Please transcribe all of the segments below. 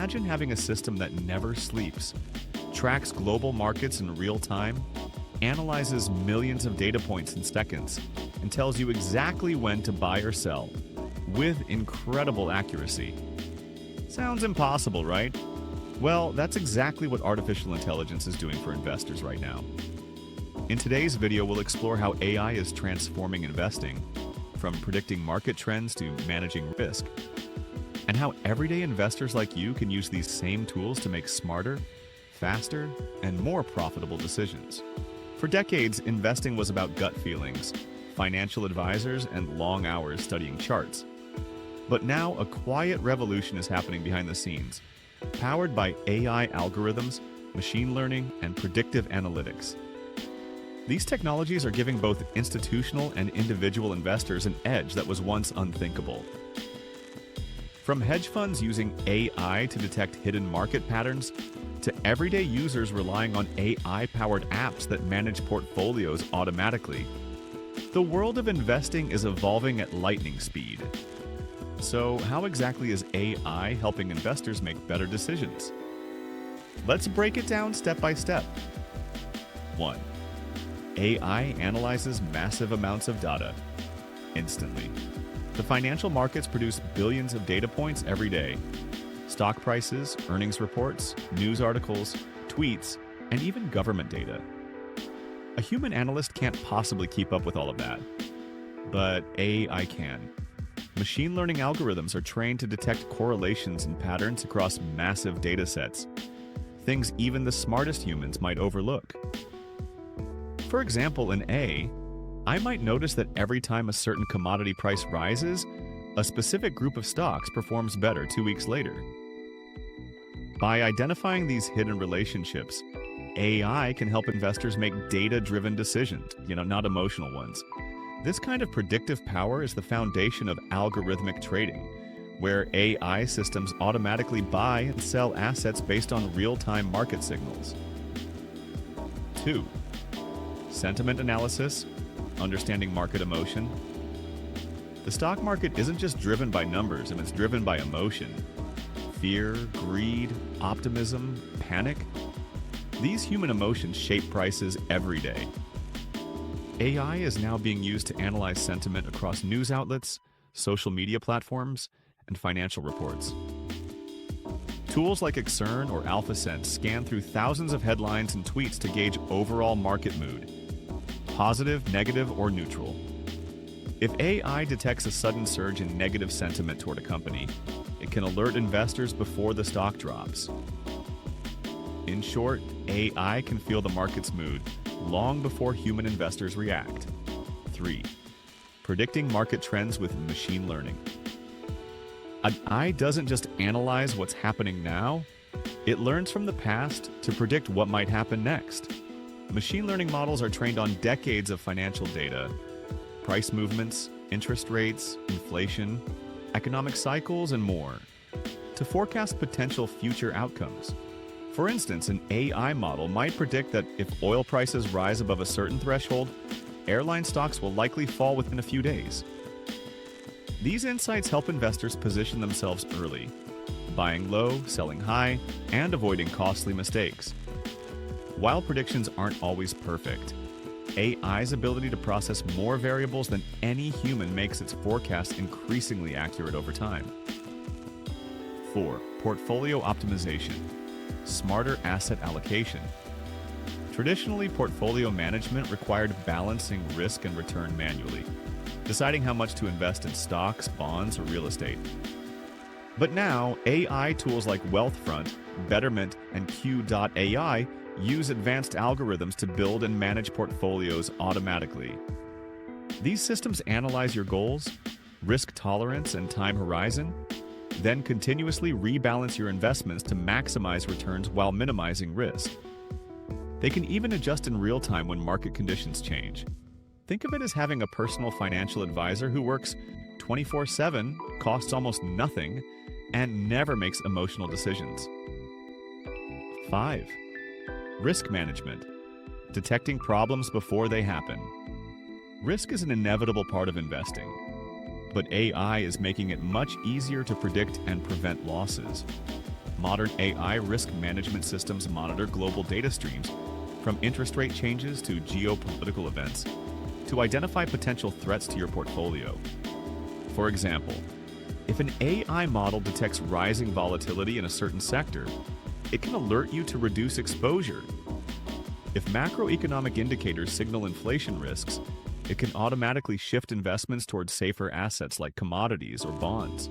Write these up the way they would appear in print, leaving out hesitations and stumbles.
Imagine having a system that never sleeps, tracks global markets in real time, analyzes millions of data points in seconds, and tells you exactly when to buy or sell, with incredible accuracy. Sounds impossible, right? Well, that's exactly what artificial intelligence is doing for investors right now. In today's video, we'll explore how AI is transforming investing, from predicting market trends to managing risk, and how everyday investors like you can use these same tools to make smarter, faster, and more profitable decisions. For decades, investing was about gut feelings, financial advisors, and long hours studying charts. But now, a quiet revolution is happening behind the scenes, powered by AI algorithms, machine learning, and predictive analytics. These technologies are giving both institutional and individual investors an edge that was once unthinkable. From hedge funds using AI to detect hidden market patterns, to everyday users relying on AI-powered apps that manage portfolios automatically, the world of investing is evolving at lightning speed. So, how exactly is AI helping investors make better decisions? Let's break it down step by step. 1. AI analyzes massive amounts of data instantly. The financial markets produce billions of data points every day. Stock prices, earnings reports, news articles, tweets, and even government data. A human analyst can't possibly keep up with all of that. But AI can. Machine learning algorithms are trained to detect correlations and patterns across massive data sets, things even the smartest humans might overlook. For example, in A, I might notice that every time a certain commodity price rises, a specific group of stocks performs better 2 weeks later. By identifying these hidden relationships, AI can help investors make data-driven decisions, not emotional ones. This kind of predictive power is the foundation of algorithmic trading, where AI systems automatically buy and sell assets based on real-time market signals. 2. Sentiment analysis, understanding market emotion. The stock market isn't just driven by numbers, it's driven by emotion. Fear, greed, optimism, panic. These human emotions shape prices every day. AI is now being used to analyze sentiment across news outlets, social media platforms, and financial reports. Tools like Xern or AlphaSense scan through thousands of headlines and tweets to gauge overall market mood, positive, negative, or neutral. If AI detects a sudden surge in negative sentiment toward a company, it can alert investors before the stock drops. In short, AI can feel the market's mood long before human investors react. 3. Predicting market trends with machine learning. An eye doesn't just analyze what's happening now, it learns from the past to predict what might happen next. Machine learning models are trained on decades of financial data, price movements, interest rates, inflation, economic cycles, and more, to forecast potential future outcomes. For instance, an AI model might predict that if oil prices rise above a certain threshold, airline stocks will likely fall within a few days. These insights help investors position themselves early, buying low, selling high, and avoiding costly mistakes. While predictions aren't always perfect, AI's ability to process more variables than any human makes its forecasts increasingly accurate over time. 4. Portfolio optimization. Smarter asset allocation. Traditionally, portfolio management required balancing risk and return manually, deciding how much to invest in stocks, bonds, or real estate. But now, AI tools like Wealthfront, Betterment, and Q.ai use advanced algorithms to build and manage portfolios automatically. These systems analyze your goals, risk tolerance, and time horizon, then continuously rebalance your investments to maximize returns while minimizing risk. They can even adjust in real time when market conditions change. Think of it as having a personal financial advisor who works 24/7, costs almost nothing, and never makes emotional decisions. 5. Risk management. Detecting problems before they happen. Risk is an inevitable part of investing, but AI is making it much easier to predict and prevent losses. Modern AI risk management systems monitor global data streams, from interest rate changes to geopolitical events, to identify potential threats to your portfolio. For example, if an AI model detects rising volatility in a certain sector, it can alert you to reduce exposure. If macroeconomic indicators signal inflation risks, it can automatically shift investments towards safer assets like commodities or bonds.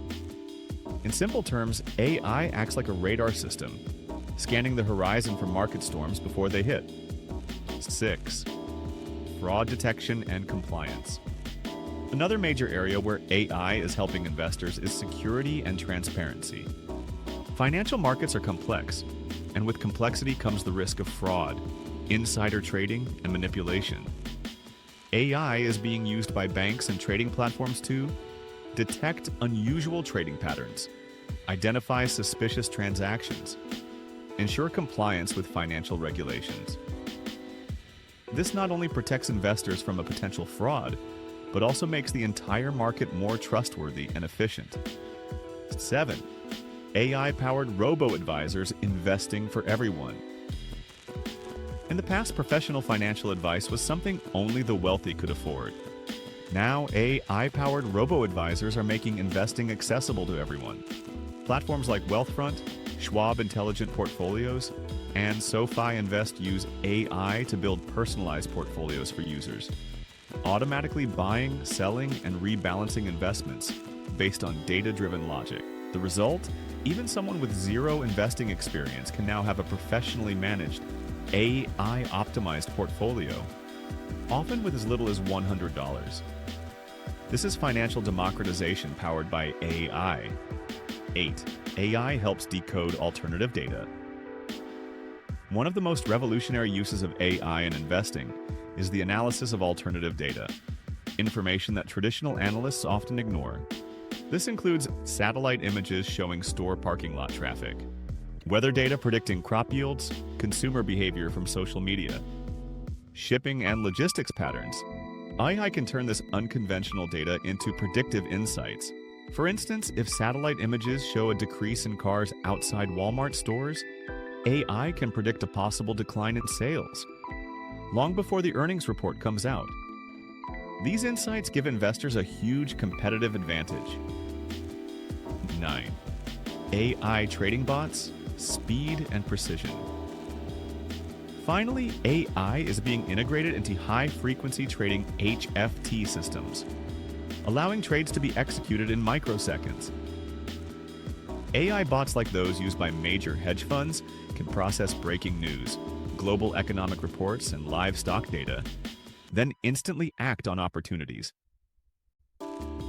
In simple terms, AI acts like a radar system, scanning the horizon for market storms before they hit. 6. Fraud detection and compliance. Another major area where AI is helping investors is security and transparency. Financial markets are complex, and with complexity comes the risk of fraud, insider trading, and manipulation. AI is being used by banks and trading platforms to detect unusual trading patterns, identify suspicious transactions, ensure compliance with financial regulations. This not only protects investors from a potential fraud, but also makes the entire market more trustworthy and efficient. 7. AI-powered robo-advisors investing for everyone. In the past, professional financial advice was something only the wealthy could afford. Now, AI-powered robo-advisors are making investing accessible to everyone. Platforms like Wealthfront, Schwab Intelligent Portfolios, and SoFi Invest use AI to build personalized portfolios for users, automatically buying, selling, and rebalancing investments based on data-driven logic. The result? Even someone with zero investing experience can now have a professionally managed, AI-optimized portfolio, often with as little as $100. This is financial democratization powered by AI. 8. AI helps decode alternative data. One of the most revolutionary uses of AI in investing is the analysis of alternative data, information that traditional analysts often ignore. This includes satellite images showing store parking lot traffic, weather data predicting crop yields, consumer behavior from social media, shipping and logistics patterns. AI can turn this unconventional data into predictive insights. For instance, if satellite images show a decrease in cars outside Walmart stores, AI can predict a possible decline in sales long before the earnings report comes out. These insights give investors a huge competitive advantage. 9. AI trading bots, speed and precision. Finally, AI is being integrated into high-frequency trading HFT systems, allowing trades to be executed in microseconds. AI bots like those used by major hedge funds can process breaking news, global economic reports, and live stock data, then instantly act on opportunities.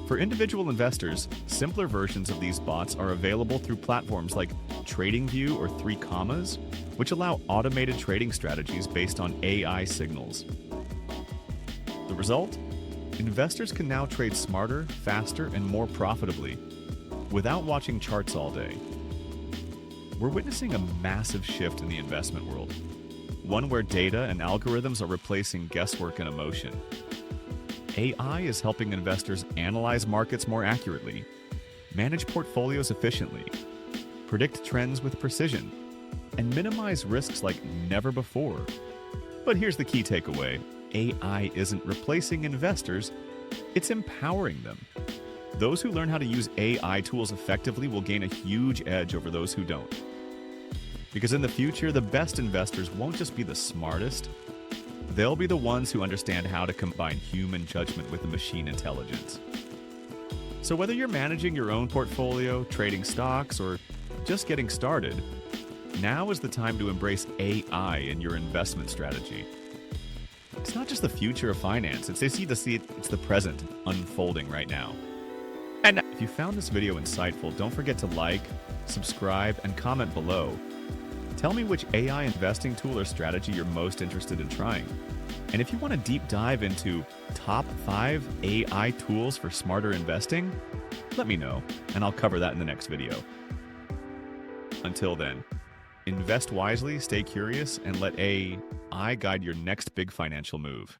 For individual investors, simpler versions of these bots are available through platforms like TradingView or 3 Commas, which allow automated trading strategies based on AI signals. The result? Investors can now trade smarter, faster, and more profitably without watching charts all day. We're witnessing a massive shift in the investment world, one where data and algorithms are replacing guesswork and emotion. AI is helping investors analyze markets more accurately, manage portfolios efficiently, predict trends with precision, and minimize risks like never before. But here's the key takeaway. AI isn't replacing investors, it's empowering them. Those who learn how to use AI tools effectively will gain a huge edge over those who don't. Because in the future, the best investors won't just be the smartest, they'll be the ones who understand how to combine human judgment with machine intelligence. So whether you're managing your own portfolio, trading stocks, or just getting started, now is the time to embrace AI in your investment strategy. It's not just the future of finance, it's the present unfolding right now. And if you found this video insightful, don't forget to like, subscribe, and comment below. Tell me which AI investing tool or strategy you're most interested in trying. And if you want a deep dive into top 5 AI tools for smarter investing, let me know, and I'll cover that in the next video. Until then, invest wisely, stay curious, and let AI guide your next big financial move.